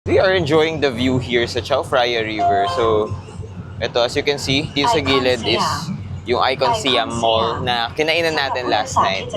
We are enjoying the view here sa Chao Phraya River. So, ito as you can see, dito sa gilid is yung Icon Siam Mall na kinainan natin last night.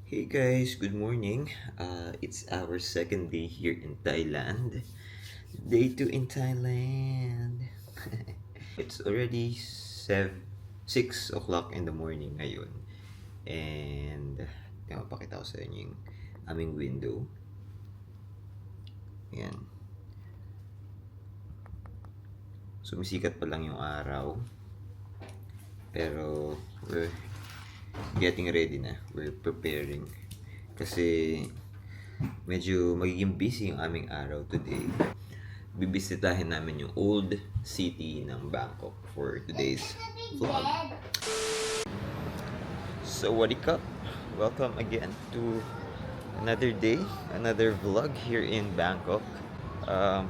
Hey guys, good morning. It's our second day here in Thailand. Day 2 in Thailand. It's already 6 o'clock in the morning ngayon. And mapakita ko sa inyo yung aming window. Ayan. Sumisikat pa lang yung araw. Pero we're getting ready na. We're preparing. Kasi medyo magiging busy yung aming araw today. Bibisitahin namin yung old city ng Bangkok for today's vlog. So what up? Welcome again to another day, another vlog here in Bangkok.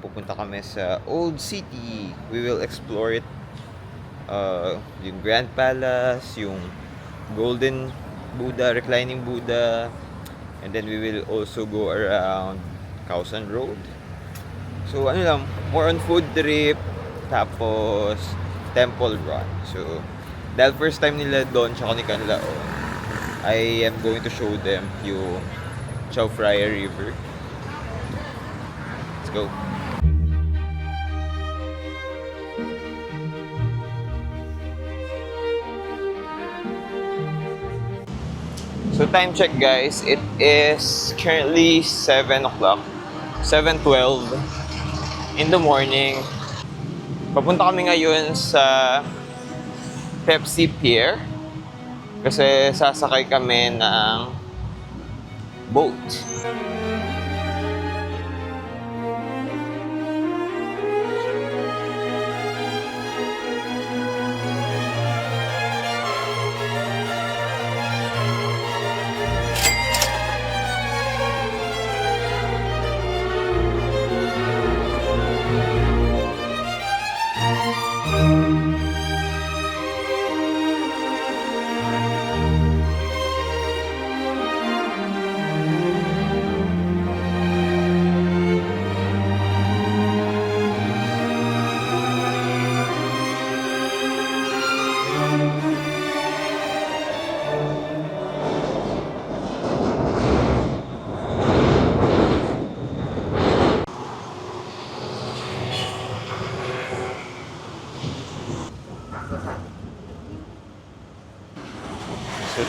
Pupunta kami sa old city. We will explore it. Yung Grand Palace, yung Golden Buddha, Reclining Buddha, and then we will also go around Khao San Road. So ano lang, more on food trip, tapos temple run. So dahil first time nila doon tsaka ni Kanlao, I am going to show them yung Chao Phraya River. Let's go. So time check guys, it is currently 7 o'clock, 7:12 in the morning. Papunta kami ngayon sa Pepsi Pier kasi sasakay kami ng boat.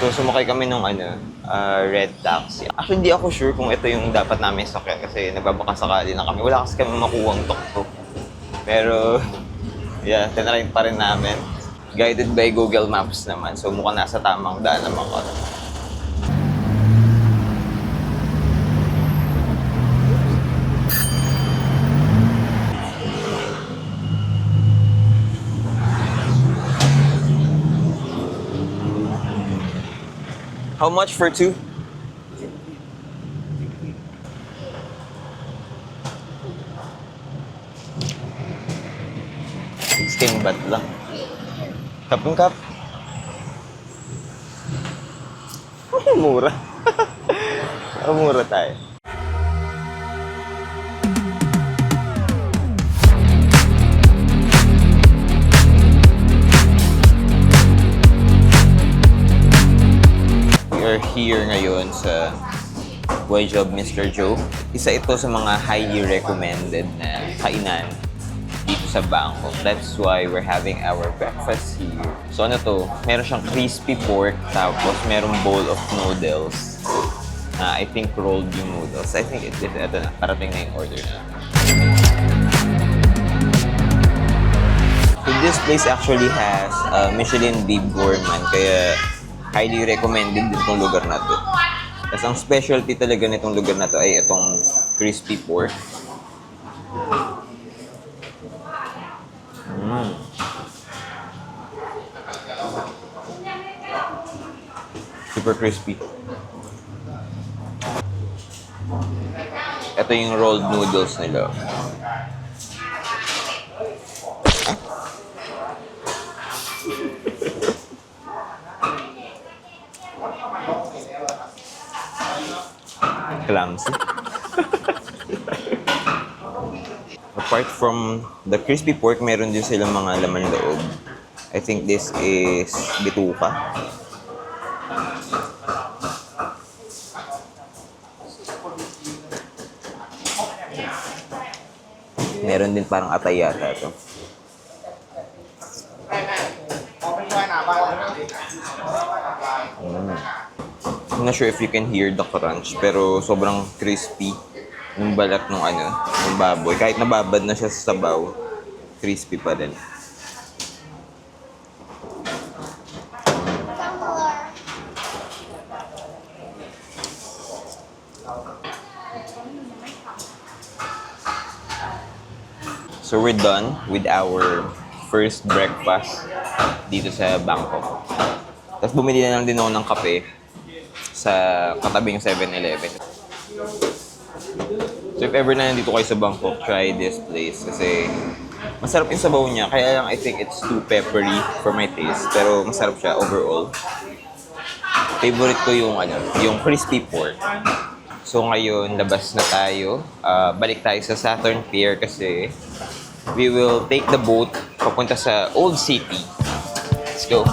So sumakay kami nung red taxi. Actually, hindi ako sure kung ito yung dapat namin sakyan kasi nagbabaka sakali na kami. Wala kasi kami makuwang tok-tok. Pero, yeah, tinry pa rin namin. Guided by Google Maps naman. So mukhang nasa tamang daan naman ko. How much for two? $16 baht lang. Kapong kap. Mura. Mura tayo. We are here ngayon sa Boy Job Mr. Joe. Isa ito sa mga highly recommended na kainan dito sa Bangkok. That's why we're having our breakfast here. So ano to? Meron siyang crispy pork, tapos merong bowl of noodles. I think rolled yung noodles. I think ito na, parating na yung order na. So this place actually has Michelin Bib Gourmand, kaya highly recommended din itong lugar na to. Tapos ang specialty talaga nitong lugar na to ay itong crispy pork. Super crispy. Ito yung rolled noodles nila. Clumsy. Apart from the crispy pork, meron din silang mga laman loob. I think this is bituka. Meron din parang atay yata ito. I'm not sure if you can hear the crunch, pero sobrang crispy ng balat ng ng baboy. Kahit nababad na siya sa sabaw, crispy pa rin. So we're done with our first breakfast dito sa Bangkok. Tapos bumili na lang din ako ng kape sa katabing 7-Eleven. So if ever na nandito kayo sa Bangkok, try this place kasi masarap yung sabaw niya. Kaya lang I think it's too peppery for my taste. Pero masarap siya overall. Favorite ko yung crispy pork. So ngayon, labas na tayo. Balik tayo sa Saturn Pier kasi we will take the boat papunta sa Old City. Let's go!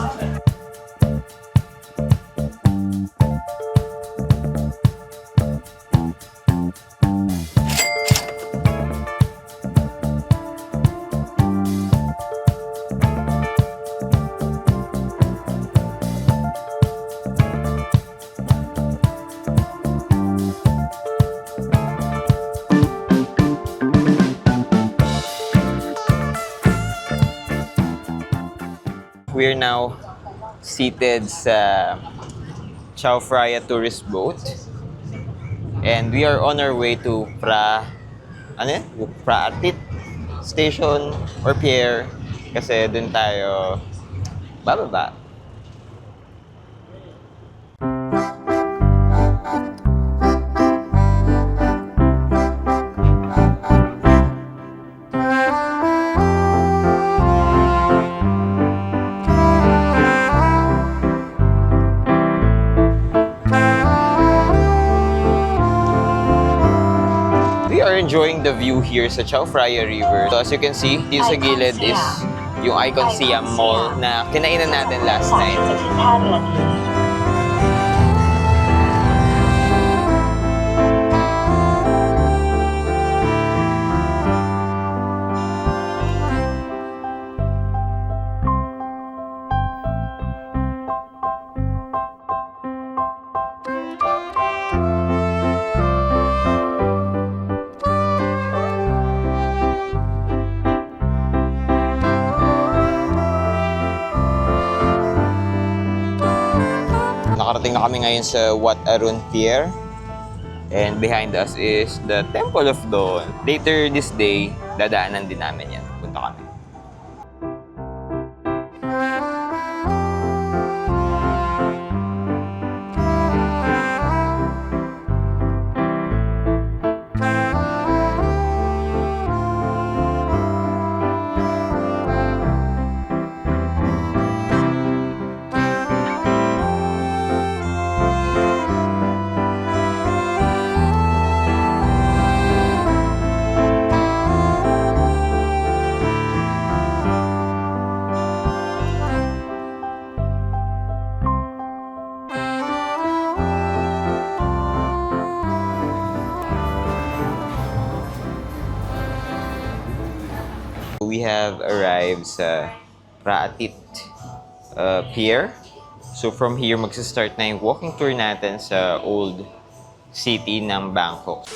We're now seated sa Chao Phraya tourist boat and we are on our way to Praatit station or pier kasi dun tayo bababa. Enjoying the view here sa Chao Phraya River. So as you can see, dito sa gilid is yung Icon Siam Mall na kinainan natin last night. Nakarating na kami ngayon sa Wat Arun Pier. And behind us is the Temple of Dawn. Later this day, dadaanan din namin yan. Punta kami. We have arrived sa Praatit Pier. So from here, magsa-start na yung walking tour natin sa Old City ng Bangkok.